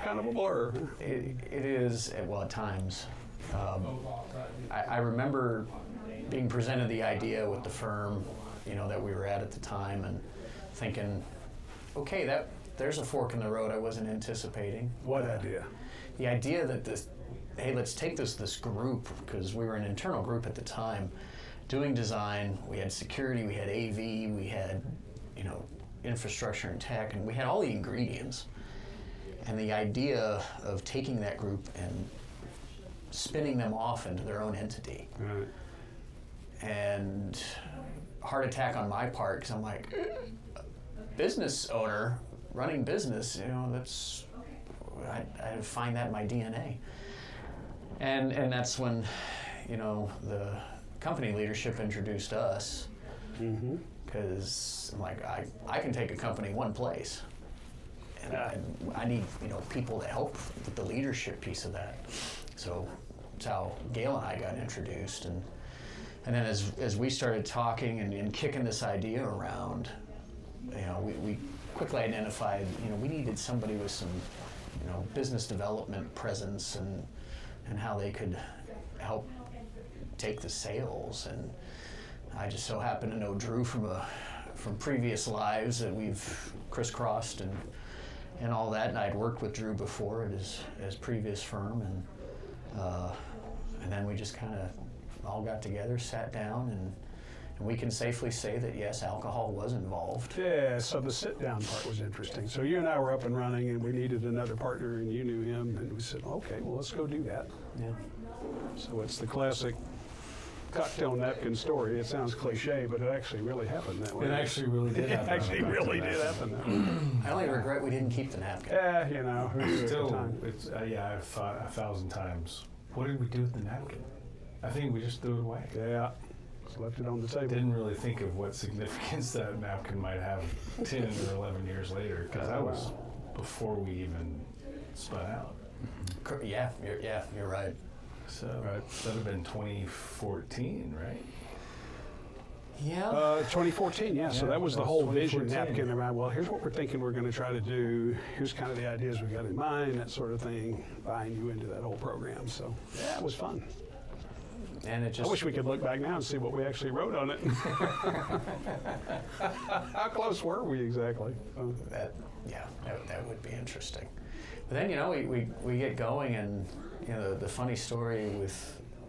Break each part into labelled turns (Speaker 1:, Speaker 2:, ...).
Speaker 1: kind of a blur.
Speaker 2: It is, well, at times. I remember being presented the idea with the firm, that we were at the time, and thinking, okay, there's a fork in the road I wasn't anticipating.
Speaker 1: What idea?
Speaker 2: The idea that hey, let's take this group, because we were an internal group at the time, doing design. We had security, we had AV, we had, infrastructure and tech, and we had all the ingredients. And the idea of taking that group and spinning them off into their own entity.
Speaker 1: Right.
Speaker 2: And heart attack on my part, because I'm like, business owner, running business, I find that in my DNA. And that's when, the company leadership introduced us, because I'm like, I can take a company one place. And I need, people to help with the leadership piece of that. So that's how Gale and I got introduced. And then as we started talking and kicking this idea around, we quickly identified, we needed somebody with some, business development presence and how they could help take the sales. And I just so happen to know Drew from previous lives that we've crisscrossed and all that. And I'd worked with Drew before at his previous firm, and then we just kind of all got together, sat down, and we can safely say that, yes, alcohol was involved.
Speaker 1: Yeah, so the sit-down part was interesting. So you and I were up and running, and we needed another partner, and you knew him, and we said, okay, well, let's go do that.
Speaker 2: Yeah.
Speaker 1: So it's the classic cocktail napkin story. It sounds cliche, but it actually really happened that way.
Speaker 3: It actually really did happen.
Speaker 1: It actually really did happen that way.
Speaker 2: I only regret we didn't keep the napkin.
Speaker 1: Yeah, it was
Speaker 3: Still,
Speaker 1: a good time.
Speaker 3: it's, I've thought 1,000 times, what did we do with the napkin? I think we just threw it away.
Speaker 1: Yeah, just left it on the table.
Speaker 3: Didn't really think of what significance that napkin might have 10 or 11 years later, because that was before we even spun out.
Speaker 2: Yeah, you're right.
Speaker 3: So that would have been 2014, right?
Speaker 2: Yeah.
Speaker 1: 2014, yeah. So that was the
Speaker 3: that
Speaker 1: whole
Speaker 3: was
Speaker 1: vision
Speaker 3: 2014.
Speaker 1: napkin around, well, here's what we're thinking we're going to try to do. Here's kind of the ideas we got in mind, that sort of thing, buying you into that whole program. So, yeah, it was fun.
Speaker 2: And it just,
Speaker 1: I wish we could look back now and see what we actually wrote on it. How close were we exactly? So,
Speaker 2: that would be interesting. But then, we get going, and, the funny story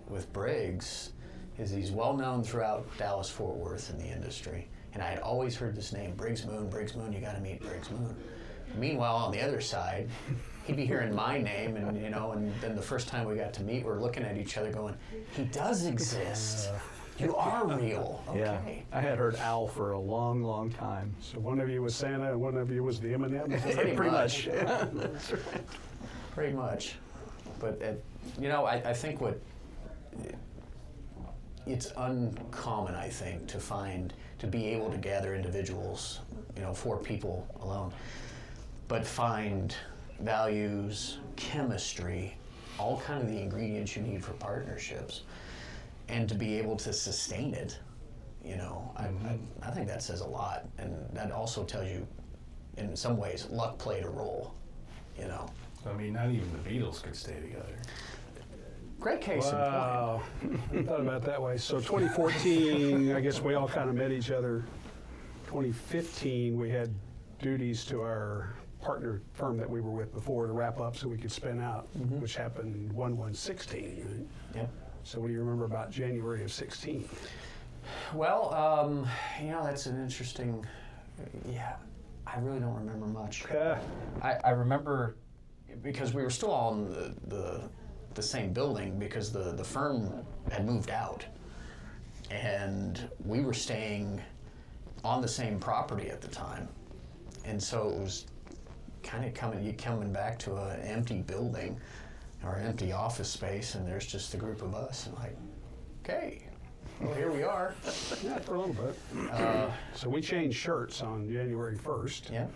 Speaker 2: with Briggs is he's well known throughout Dallas-Fort Worth in the industry. And I had always heard this name, Briggs Moon, you gotta meet Briggs Moon. Meanwhile, on the other side, he'd be hearing my name, and and then the first time we got to meet, we're looking at each other going, he does exist. You are real. Okay.
Speaker 4: Yeah, I had heard Al for a long, long time.
Speaker 1: so one of you was Santa and one of you was the M&M?
Speaker 2: Pretty much.
Speaker 4: Yeah, that's right.
Speaker 2: Pretty much. But, I think it's uncommon, I think, to be able to gather individuals, 4 people alone, but find values, chemistry, all kind of the ingredients you need for partnerships, and to be able to sustain it, I think that says a lot. And that also tells you, in some ways, luck played a role,
Speaker 3: I mean, not even the Beatles could stay together.
Speaker 2: Great case in point.
Speaker 1: Wow. I thought about it that way. So 2014, I guess we all kind of met each other. 2015, we had duties to our partner firm that we were with before to wrap up so we could spin out, which happened 1/1/16. Right?
Speaker 2: Yep.
Speaker 1: So what do you remember about January of 16?
Speaker 2: Well, that's an interesting, I really don't remember much. I remember, because we were still all in the same building, because the firm had moved out, and we were staying on the same property at the time, and so it was kind of coming back to an empty building or an empty office space, and there's just a group of us, and like, okay, well, here we are.
Speaker 1: Yeah, for a little bit. So we changed shirts on January 1st.
Speaker 2: Yeah.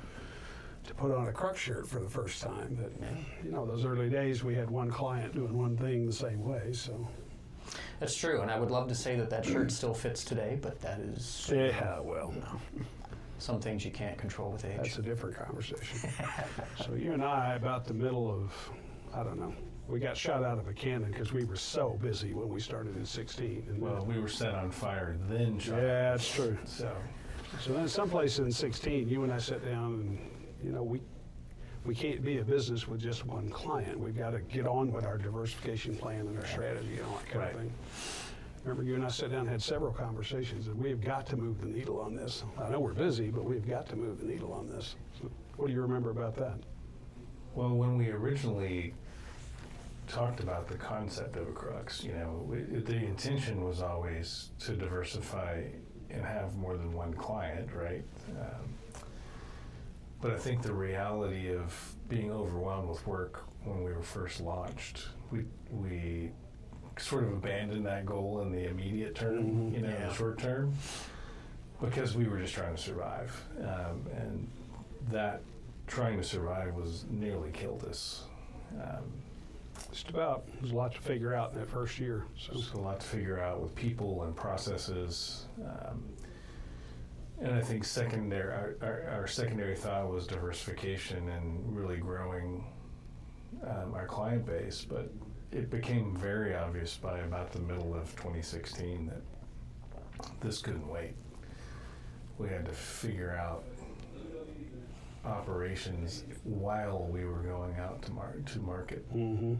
Speaker 1: To put on a CRUX shirt for the first time. But, those early days, we had one client doing one thing the same way, so.
Speaker 2: That's true, and I would love to say that shirt still fits today, but that is...
Speaker 1: Yeah, well, no.
Speaker 2: some things you can't control with age.
Speaker 1: That's a different conversation. So you and I, about the middle of, I don't know, we got shot out of a cannon because we were so busy when we started in 16. And
Speaker 3: Well, we were set on fire, then shot.
Speaker 1: yeah, that's true.
Speaker 3: So,
Speaker 1: So then someplace in 16, you and I sat down and, you know, we can't be a business with just one client. We've got to get on with our diversification plan and our strategy and all that kind of
Speaker 3: Right.
Speaker 1: thing. Remember, you and I sat down and had several conversations, and we've got to move the needle on this. I know we're busy, but we've got to move the needle on this. So what do you remember about that?
Speaker 3: well, when we originally talked about the concept of a crux, you know, the intention was always to diversify and have more than one client, right? But I think the reality of being overwhelmed with work when we were first launched, we sort of abandoned that goal in the immediate term, you know,
Speaker 2: Yeah.
Speaker 3: the short term, because we were just trying to survive. And that trying to survive was nearly killed us.
Speaker 1: Just about. There's a lot to figure out in that first year. So
Speaker 3: There's a lot to figure out with people and processes. And I think our secondary thought was diversification and really growing our client base. But it became very obvious by about the middle of 2016 that this couldn't wait. We had to figure out operations while we were going out to market.
Speaker 1: mm-hmm.